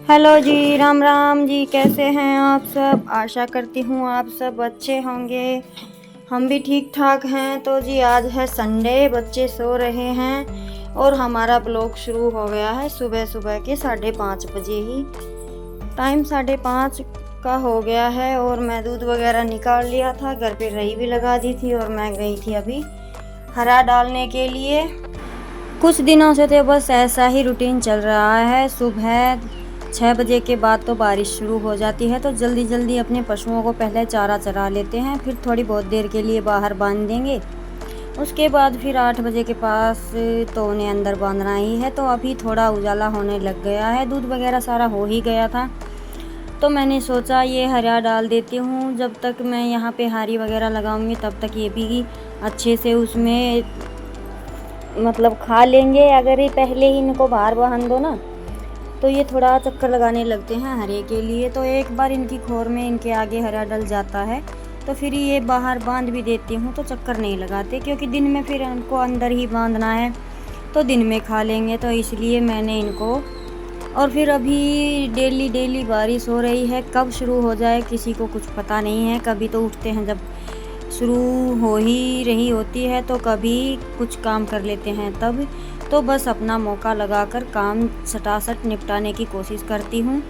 Hello जी, राम राम जी। कैसे हैं आप सब? आशा करती हूँ आप सब अच्छे होंगे। हम भी ठीक ठाक हैं। तो जी आज है संडे, बच्चे सो रहे हैं और हमारा ब्लॉग शुरू हो गया है सुबह सुबह के 5:30 बजे ही। टाइम 5:30 का हो गया है और मैं दूध वगैरह निकाल लिया था, घर पे रही भी लगा दी थी और मैं गई थी अभी हरा डालने के लिए। कुछ दिनों से तो बस ऐसा ही रूटीन चल रहा है। सुबह 6 बजे के बाद तो बारिश शुरू हो जाती है, तो जल्दी जल्दी अपने पशुओं को पहले चारा चरा लेते हैं, फिर थोड़ी बहुत देर के लिए बाहर बांध देंगे। उसके बाद फिर 8 बजे के पास तो उन्हें अंदर बांधना ही है। तो अभी थोड़ा उजाला होने लग गया है, दूध वगैरह सारा हो ही गया था, तो मैंने सोचा ये हरा डाल देती हूँ। जब तक मैं यहाँ पे हारी वगैरह लगाऊंगी तब तक ये भी अच्छे से उसमें मतलब खा लेंगे। अगर ये पहले ही इनको बाहर बांध दो ना तो ये थोड़ा चक्कर लगाने लगते हैं हरे के लिए। तो एक बार इनकी खोर में इनके आगे हरा डल जाता है तो फिर ये बाहर बांध भी देती हूँ, तो चक्कर नहीं लगाते, क्योंकि दिन में फिर इनको अंदर ही बांधना है तो दिन में खा लेंगे। तो इसलिए मैंने इनको, और फिर अभी डेली डेली बारिश हो रही है, कब शुरू हो जाए किसी को कुछ पता नहीं है। कभी तो उठते हैं जब शुरू हो ही रही होती है, तो कभी कुछ काम कर लेते हैं तब। तो बस अपना मौका लगाकर काम सटासट निपटाने की कोशिश करती हूँ।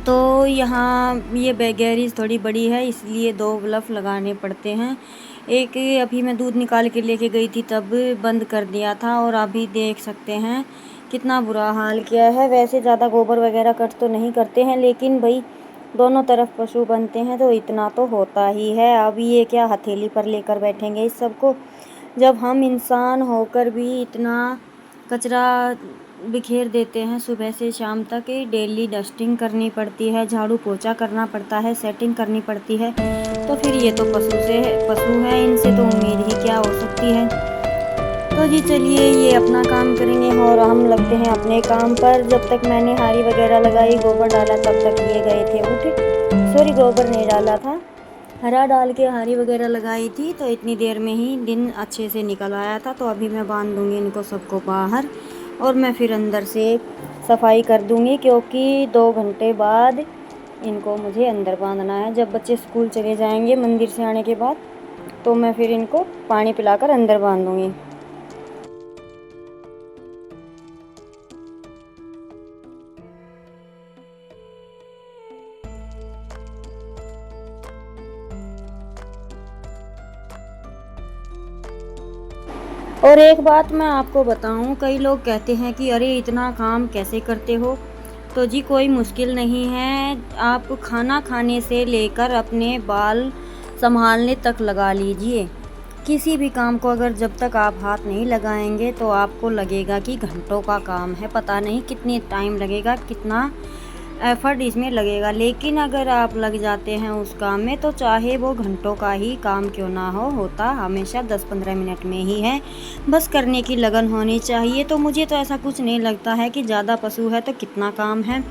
तो यहाँ ये गैरेज थोड़ी बड़ी है, इसलिए 2 बल्ब लगाने पड़ते हैं। एक अभी मैं दूध निकाल के लेके गई थी तब बंद कर दिया था, और अभी देख सकते हैं कितना बुरा हाल किया है। वैसे ज़्यादा गोबर वगैरह कट तो नहीं करते हैं, लेकिन भाई दोनों तरफ पशु बनते हैं तो इतना तो होता ही है। अभी ये क्या हथेली पर लेकर बैठेंगे इस सबको, जब हम इंसान होकर भी इतना कचरा बिखेर देते हैं। सुबह से शाम तक डेली डस्टिंग करनी पड़ती है, झाड़ू पोछा करना पड़ता है, सेटिंग करनी पड़ती है। तो फिर ये तो पशु है, इनसे तो उम्मीद ही क्या हो सकती है। तो जी चलिए ये अपना काम करेंगे और हम लगते हैं अपने काम पर। जब तक मैंने हारी वगैरह लगाई, गोबर डाला, तब तक ये गए थे उठ। सॉरी, गोबर नहीं डाला था, हरा डाल के हारी वगैरह लगाई थी, तो इतनी देर में ही दिन अच्छे से निकल आया था। तो अभी मैं बांध दूंगी इनको सबको बाहर, और मैं फिर अंदर से सफाई कर दूंगी, क्योंकि 2 घंटे बाद इनको मुझे अंदर बांधना है। जब बच्चे स्कूल चले जाएंगे मंदिर से आने के बाद, तो मैं फिर इनको पानी पिलाकर अंदर बांध दूंगी। और एक बात मैं आपको बताऊं, कई लोग कहते हैं कि अरे इतना काम कैसे करते हो। तो जी कोई मुश्किल नहीं है। आप खाना खाने से लेकर अपने बाल संभालने तक लगा लीजिए। किसी भी काम को अगर जब तक आप हाथ नहीं लगाएंगे तो आपको लगेगा कि घंटों का काम है, पता नहीं कितनी टाइम लगेगा, कितना एफर्ट इसमें लगेगा। लेकिन अगर आप लग जाते हैं उस काम में, तो चाहे वो घंटों का ही काम क्यों ना हो, होता हमेशा 10-15 मिनट में ही है। बस करने की लगन होनी चाहिए। तो मुझे तो ऐसा कुछ नहीं लगता है कि ज़्यादा पशु है तो कितना काम है।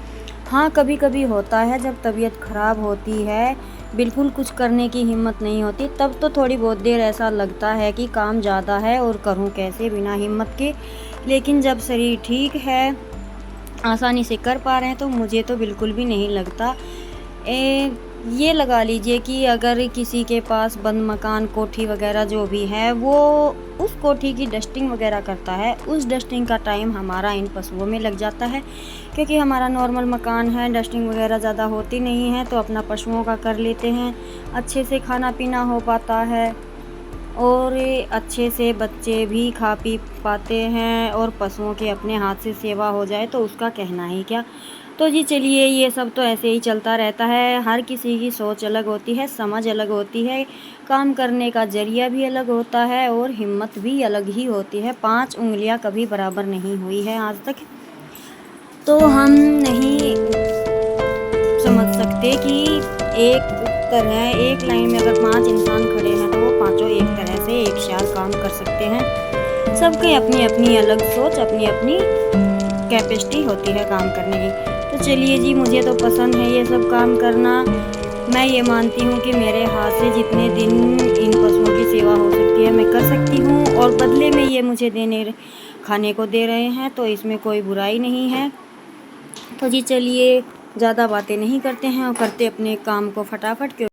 हाँ, कभी कभी होता है जब तबीयत ख़राब होती है, बिल्कुल कुछ करने की हिम्मत नहीं होती, तब तो थोड़ी बहुत देर ऐसा लगता है कि काम ज़्यादा है और करूँ कैसे बिना हिम्मत के। लेकिन जब शरीर ठीक है, आसानी से कर पा रहे हैं, तो मुझे तो बिल्कुल भी नहीं लगता। ये लगा लीजिए कि अगर किसी के पास बंद मकान, कोठी वगैरह जो भी है, वो उस कोठी की डस्टिंग वगैरह करता है, उस डस्टिंग का टाइम हमारा इन पशुओं में लग जाता है। क्योंकि हमारा नॉर्मल मकान है, डस्टिंग वगैरह ज़्यादा होती नहीं है, तो अपना पशुओं का कर लेते हैं, अच्छे से खाना पीना हो पाता है, और अच्छे से बच्चे भी खा पी पाते हैं, और पशुओं के अपने हाथ से सेवा हो जाए तो उसका कहना ही क्या। तो जी चलिए ये सब तो ऐसे ही चलता रहता है। हर किसी की सोच अलग होती है, समझ अलग होती है, काम करने का जरिया भी अलग होता है, और हिम्मत भी अलग ही होती है। 5 उंगलियां कभी बराबर नहीं हुई है आज तक। तो हम नहीं समझ सकते कि एक लाइन में अगर 5 इंसान खड़े हैं तो वो पांचों एक तरह से एक साथ काम कर सकते हैं। सबके अपनी अपनी अलग सोच, अपनी अपनी कैपेसिटी होती है काम करने की। तो चलिए जी, मुझे तो पसंद है ये सब काम करना। मैं ये मानती हूँ कि मेरे हाथ से जितने दिन इन पशुओं की सेवा हो सकती है मैं कर सकती हूँ, और बदले में ये मुझे खाने को दे रहे हैं, तो इसमें कोई बुराई नहीं है। तो जी चलिए ज़्यादा बातें नहीं करते हैं और करते अपने काम को फटाफट क्यों।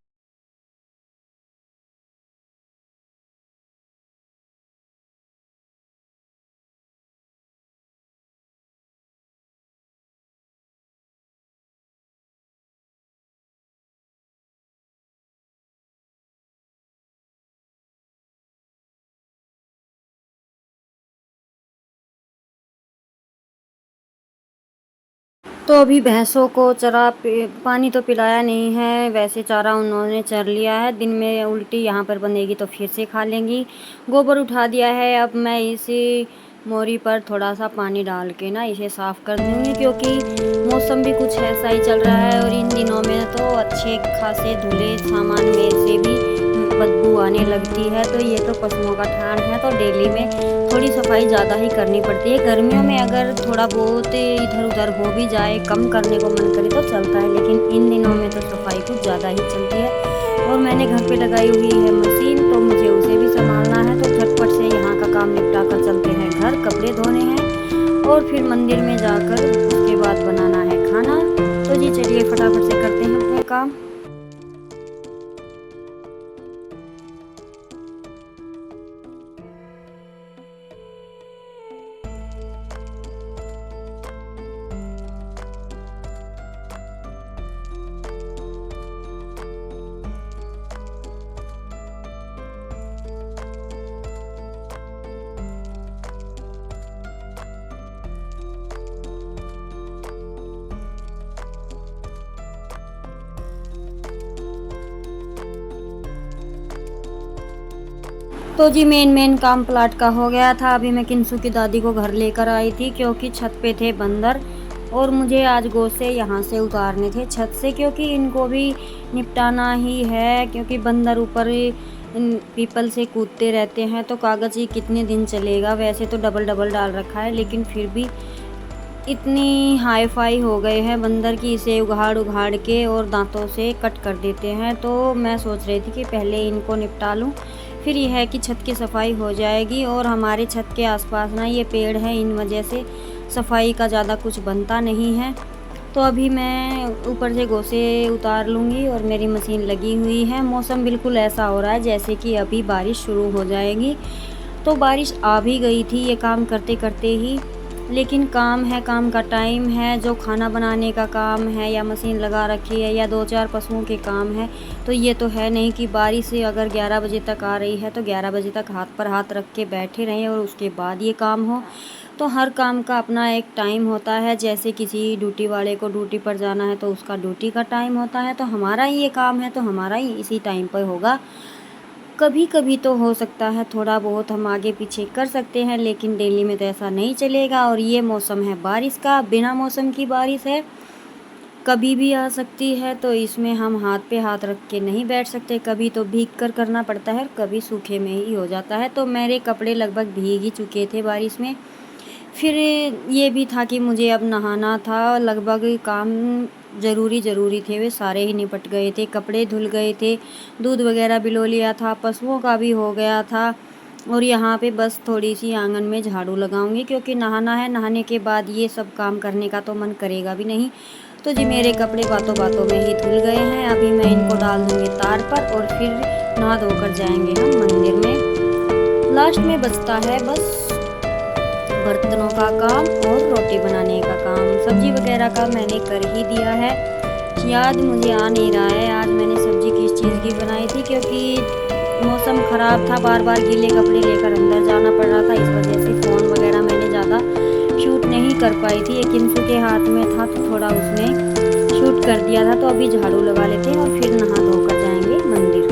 तो अभी भैंसों को पानी तो पिलाया नहीं है, वैसे चारा उन्होंने चर लिया है। दिन में उल्टी यहाँ पर बनेगी तो फिर से खा लेंगी। गोबर उठा दिया है, अब मैं इसी मोरी पर थोड़ा सा पानी डाल के ना इसे साफ़ कर दूँगी, क्योंकि मौसम भी कुछ ऐसा ही चल रहा है और इन दिनों में तो अच्छे खासे धुले सामान में से भी बदबू आने लगती है। तो ये तो पशुओं का ठान है, तो डेली में थोड़ी सफाई ज़्यादा ही करनी पड़ती है। गर्मियों में अगर थोड़ा बहुत इधर उधर हो भी जाए, कम करने को मन करे तो चलता है, लेकिन इन दिनों में तो सफाई कुछ ज़्यादा ही चलती है। और मैंने घर पे लगाई हुई है मशीन, तो मुझे उसे भी संभालना है। तो झटपट से यहाँ का काम निपटा कर चलते हैं घर, कपड़े धोने हैं और फिर मंदिर में जाकर उसके बाद बनाना है खाना। तो जी चलिए फटाफट से करते हैं अपने काम। तो जी मेन काम प्लाट का हो गया था। अभी मैं किंसू की दादी को घर लेकर आई थी, क्योंकि छत पे थे बंदर और मुझे आज गोसे यहाँ से उतारने थे छत से, क्योंकि इनको भी निपटाना ही है। क्योंकि बंदर ऊपर पीपल से कूदते रहते हैं, तो कागज़ ही कितने दिन चलेगा। वैसे तो डबल डबल डाल रखा है, लेकिन फिर भी इतनी हाई फाई हो गए हैं बंदर की, इसे उघाड़ उघाड़ के और दांतों से कट कर देते हैं। तो मैं सोच रही थी कि पहले इनको निपटा लूँ, फिर यह है कि छत की सफाई हो जाएगी। और हमारे छत के आसपास ना ये पेड़ हैं, इन वजह से सफाई का ज़्यादा कुछ बनता नहीं है। तो अभी मैं ऊपर से गोसे उतार लूँगी और मेरी मशीन लगी हुई है। मौसम बिल्कुल ऐसा हो रहा है जैसे कि अभी बारिश शुरू हो जाएगी। तो बारिश आ भी गई थी ये काम करते करते ही, लेकिन काम है, काम का टाइम है। जो खाना बनाने का काम है या मशीन लगा रखी है या 2-4 पशुओं के काम है, तो ये तो है नहीं कि बारिश अगर 11 बजे तक आ रही है तो 11 बजे तक हाथ पर हाथ रख के बैठे रहें और उसके बाद ये काम हो। तो हर काम का अपना एक टाइम होता है। जैसे किसी ड्यूटी वाले को ड्यूटी पर जाना है तो उसका ड्यूटी का टाइम होता है, तो हमारा ही ये काम है तो हमारा ही इसी टाइम पर होगा। कभी कभी तो हो सकता है थोड़ा बहुत हम आगे पीछे कर सकते हैं, लेकिन डेली में तो ऐसा नहीं चलेगा। और ये मौसम है बारिश का, बिना मौसम की बारिश है, कभी भी आ सकती है। तो इसमें हम हाथ पे हाथ रख के नहीं बैठ सकते। कभी तो भीग कर करना पड़ता है, कभी सूखे में ही हो जाता है। तो मेरे कपड़े लगभग भीग ही चुके थे बारिश में। फिर ये भी था कि मुझे अब नहाना था, लगभग काम ज़रूरी थे वे सारे ही निपट गए थे। कपड़े धुल गए थे, दूध वगैरह बिलो लिया था, पशुओं का भी हो गया था। और यहाँ पे बस थोड़ी सी आंगन में झाड़ू लगाऊंगी, क्योंकि नहाना है। नहाने के बाद ये सब काम करने का तो मन करेगा भी नहीं। तो जी मेरे कपड़े बातों बातों में ही धुल गए हैं। अभी मैं इनको डाल दूँगी तार पर और फिर नहा धोकर जाएंगे हम मंदिर में। लास्ट में बचता है बस बर्तनों का काम और रोटी बनाने का काम। सब्जी वगैरह का मैंने कर ही दिया है। याद मुझे आ नहीं रहा है आज मैंने सब्जी किस चीज़ की बनाई थी, क्योंकि मौसम ख़राब था, बार बार गीले कपड़े लेकर अंदर जाना पड़ रहा था। इस वजह से फ़ोन वगैरह मैंने ज़्यादा शूट नहीं कर पाई थी। एक किंसू के हाथ में था तो थोड़ा उसने शूट कर दिया था। तो अभी झाड़ू लगा लेते हैं और फिर नहा धोकर जाएंगे मंदिर।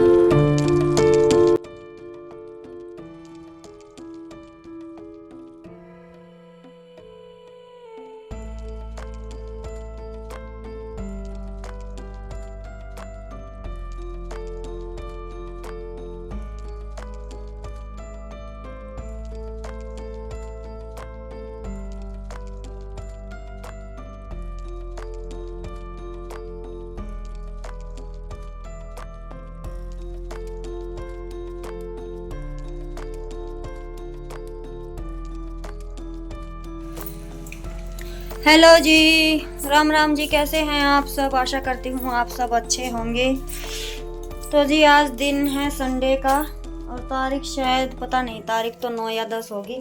हेलो जी, राम राम जी, कैसे हैं आप सब? आशा करती हूँ आप सब अच्छे होंगे। तो जी आज दिन है संडे का और तारीख शायद पता नहीं, तारीख तो 9 या 10 होगी।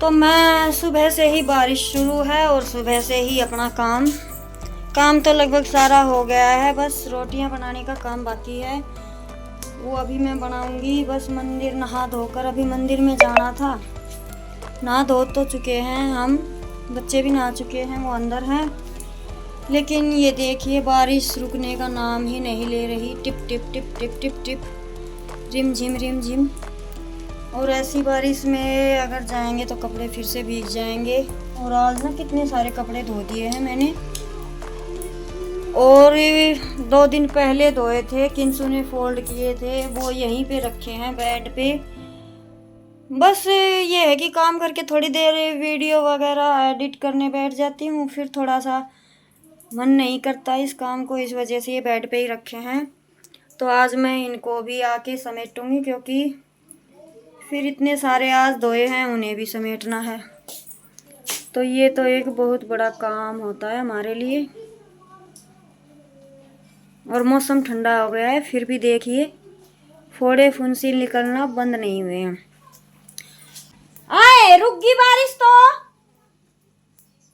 तो मैं सुबह से ही बारिश शुरू है और सुबह से ही अपना काम तो लगभग सारा हो गया है, बस रोटियां बनाने का काम बाकी है, वो अभी मैं बनाऊंगी। बस मंदिर नहा धोकर अभी मंदिर में जाना था। नहा धो तो चुके हैं हम, बच्चे भी नहा चुके हैं, वो अंदर हैं। लेकिन ये देखिए बारिश रुकने का नाम ही नहीं ले रही, टिप टिप टिप टिप टिप टिप, रिम झिम। और ऐसी बारिश में अगर जाएंगे तो कपड़े फिर से भीग जाएंगे। और आज ना कितने सारे कपड़े धो दिए हैं मैंने, और 2 दिन पहले धोए थे, किंसू ने फोल्ड किए थे, वो यहीं पे रखे हैं बेड पे। बस ये है कि काम करके थोड़ी देर वीडियो वगैरह एडिट करने बैठ जाती हूँ, फिर थोड़ा सा मन नहीं करता इस काम को, इस वजह से ये बेड पे ही रखे हैं। तो आज मैं इनको भी आके समेटूंगी, क्योंकि फिर इतने सारे आज धोए हैं उन्हें भी समेटना है। तो ये तो एक बहुत बड़ा काम होता है हमारे लिए। और मौसम ठंडा हो गया है, फिर भी देखिए फोड़े फुंसी निकलना बंद नहीं हुए हैं। आए रुक गई बारिश, तो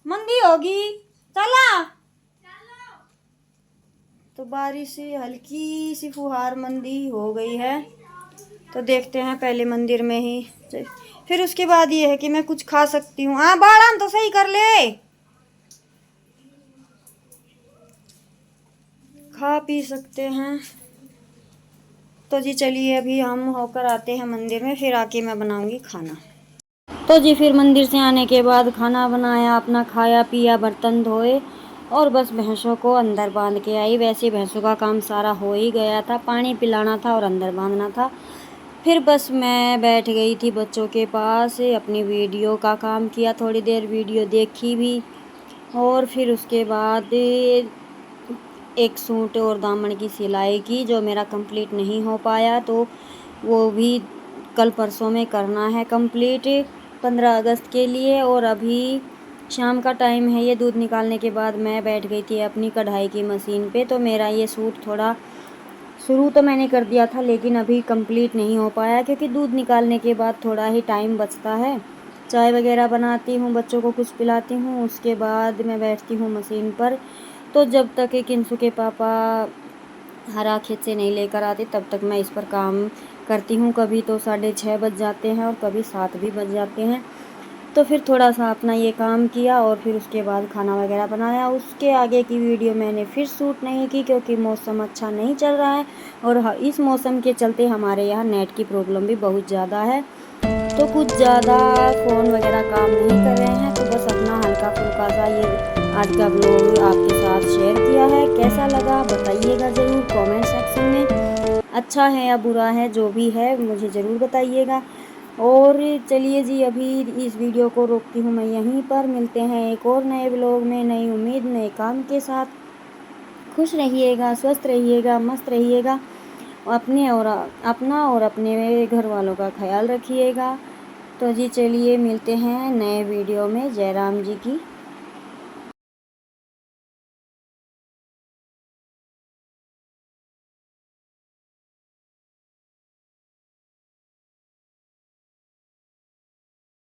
मंदी होगी, चला। तो बारिश से हल्की सी फुहार मंदी हो गई है। तो देखते हैं पहले मंदिर में ही, फिर उसके बाद ये है कि मैं कुछ खा सकती हूँ। हाँ बाड़ान तो सही कर ले, खा पी सकते हैं। तो जी चलिए अभी हम होकर आते हैं मंदिर में, फिर आके मैं बनाऊंगी खाना। तो जी फिर मंदिर से आने के बाद खाना बनाया, अपना खाया पिया, बर्तन धोए और बस भैंसों को अंदर बांध के आई। वैसे भैंसों का काम सारा हो ही गया था, पानी पिलाना था और अंदर बांधना था। फिर बस मैं बैठ गई थी बच्चों के पास, अपनी वीडियो का काम किया, थोड़ी देर वीडियो देखी भी। और फिर उसके बाद एक सूट और दामन की सिलाई की, जो मेरा कंप्लीट नहीं हो पाया, तो वो भी कल परसों में करना है कंप्लीट 15 अगस्त के लिए। और अभी शाम का टाइम है, ये दूध निकालने के बाद मैं बैठ गई थी अपनी कढ़ाई की मशीन पे। तो मेरा ये सूट थोड़ा शुरू तो मैंने कर दिया था, लेकिन अभी कंप्लीट नहीं हो पाया, क्योंकि दूध निकालने के बाद थोड़ा ही टाइम बचता है। चाय वगैरह बनाती हूँ, बच्चों को कुछ पिलाती हूँ, उसके बाद मैं बैठती हूँ मशीन पर। तो जब तक किंसु के पापा हरा खेत से नहीं लेकर आते तब तक मैं इस पर काम करती हूँ। कभी तो 6:30 बज जाते हैं और कभी 7 भी बज जाते हैं। तो फिर थोड़ा सा अपना ये काम किया और फिर उसके बाद खाना वगैरह बनाया। उसके आगे की वीडियो मैंने फिर शूट नहीं की, क्योंकि मौसम अच्छा नहीं चल रहा है और इस मौसम के चलते हमारे यहाँ नेट की प्रॉब्लम भी बहुत ज़्यादा है। तो कुछ ज़्यादा फ़ोन वगैरह काम नहीं कर रहे हैं। तो बस अपना हल्का फुल्का सा ये आज का व्लॉग आपके साथ शेयर किया है। कैसा लगा बताइएगा ज़रूर कमेंट सेक्शन में, अच्छा है या बुरा है जो भी है मुझे ज़रूर बताइएगा। और चलिए जी अभी इस वीडियो को रोकती हूँ मैं यहीं पर, मिलते हैं एक और नए व्लॉग में, नई उम्मीद नए काम के साथ। खुश रहिएगा, स्वस्थ रहिएगा, मस्त रहिएगा, अपना और अपने घर वालों का ख्याल रखिएगा। तो जी चलिए मिलते हैं नए वीडियो में। जय राम जी की